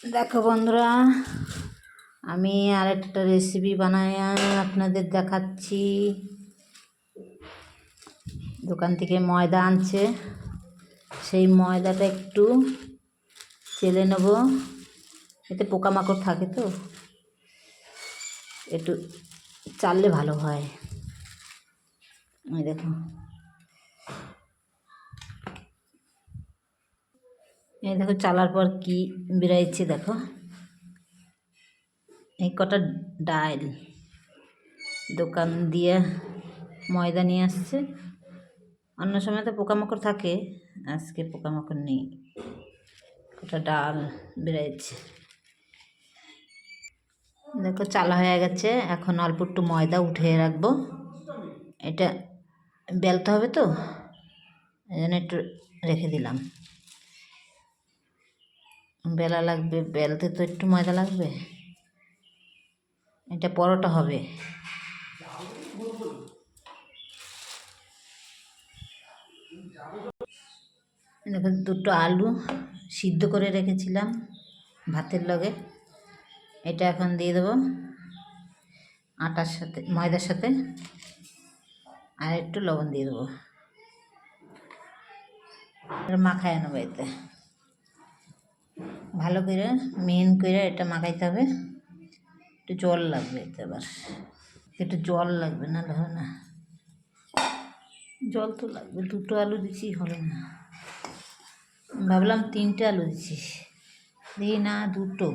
দেখো বন্ধুরা, আমি আরেকটা রেসিপি বানাই আপনাদের দেখাচ্ছি। দোকান থেকে ময়দা আনছে, সেই ময়দাটা একটু চেলে নেব। এতে পোকামাকড় থাকে তো, একটু চাললে ভালো হয়। দেখো, এই দেখো চালার পর কি বেরাইছে। দেখো, এই কটা ডাল দোকান দিয়ে ময়দা নিয়ে আসছে। অন্য সময় তো পোকামাকড় থাকে, আজকে পোকামাকড় নেই। কটা ডাল বেরাইছে। দেখো চালা হয়ে গেছে, এখন অল্প একটু ময়দা উঠিয়ে রাখবো। এটা বেলতে হবে তো, এই জন্য একটু রেখে দিলাম। বেলা লাগবে, বেলতে তো একটু ময়দা লাগবে। এটা পরোটা হবে। দেখো, দুটো আলু সিদ্ধ করে রেখেছিলাম ভাতের লগে, এটা এখন দিয়ে দেবো আটার সাথে, ময়দার সাথে, আর একটু লবণ দিয়ে দেবো। মাখায় নেবো, এতে ভালো করে মিহিন করে এটা মাখাইতে হবে। একটু জল লাগবে এতে, আবার একটু জল লাগবে, না হবে না। জল তো লাগবে, দুটো আলু দিচ্ছি হবে না। ভাবলাম 3টে আলু দিচ্ছি, দিই না, দুটো।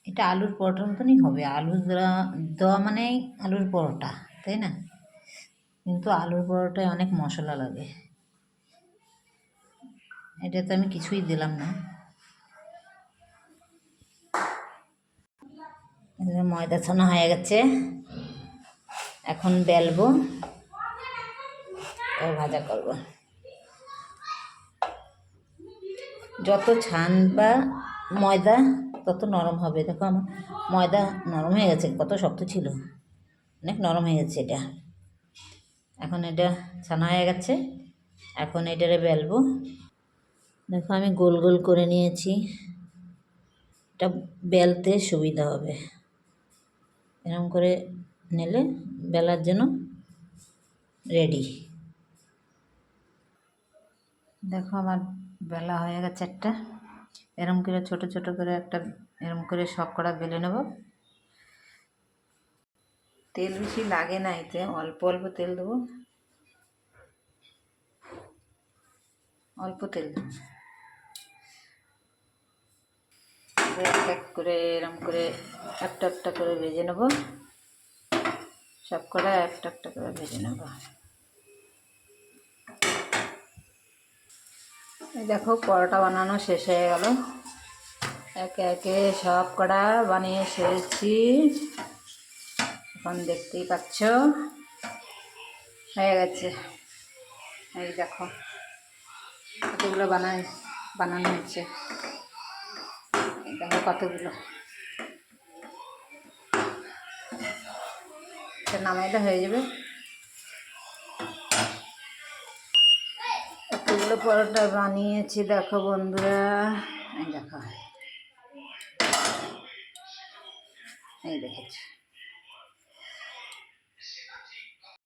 এটা আলুর পরোটার মতনই হবে। আলু দেওয়া মানেই আলুর পরোটা, তাই না? কিন্তু আলুর পরোটায় অনেক মশলা লাগে, এটাতে আমি কিছুই দিলাম না। ময়দা ছানা হয়ে গেছে, এখন বেলবো, ভাজা করব। যত ছানবা ময়দা তত নরম হবে। দেখো, আমার ময়দা নরম হয়ে গেছে, কত শক্ত ছিল, অনেক নরম হয়ে গেছে এটা। এখন এটা ছানা হয়ে গেছে, এখন এটারে বেলবো। দেখো, আমি গোল গোল করে নিয়েছি, এটা বেলতে সুবিধা হবে। এরকম করে নিলে বেলার জন্য রেডি। দেখো, আমার বেলা হয়ে গেছে একটা। এরকম করে ছোট ছোট করে একটা এরকম করে সব কটা বেলে নেব। তেল বেশি লাগে না, এতে অল্প অল্প তেল দেবো, অল্প তেল দেবো। এক এক করে এরকম করে একটা একটা করে ভেজে নেব, সব কটা একটা একটা করে ভেজে নেব। দেখো, পরোটা বানানো শেষ হয়ে গেল, একে একে সব কটা বানিয়ে সেরেছি। এখন দেখতেই পাচ্ছ হয়ে গেছে। এই দেখো কতগুলো বানানো হয়েছে, এই দেখো কতগুলো। নামাইলে হয়ে যাবে। এতগুলো পরোটা বানিয়েছি, দেখো বন্ধুরা, এই দেখো, এই দেখেছো।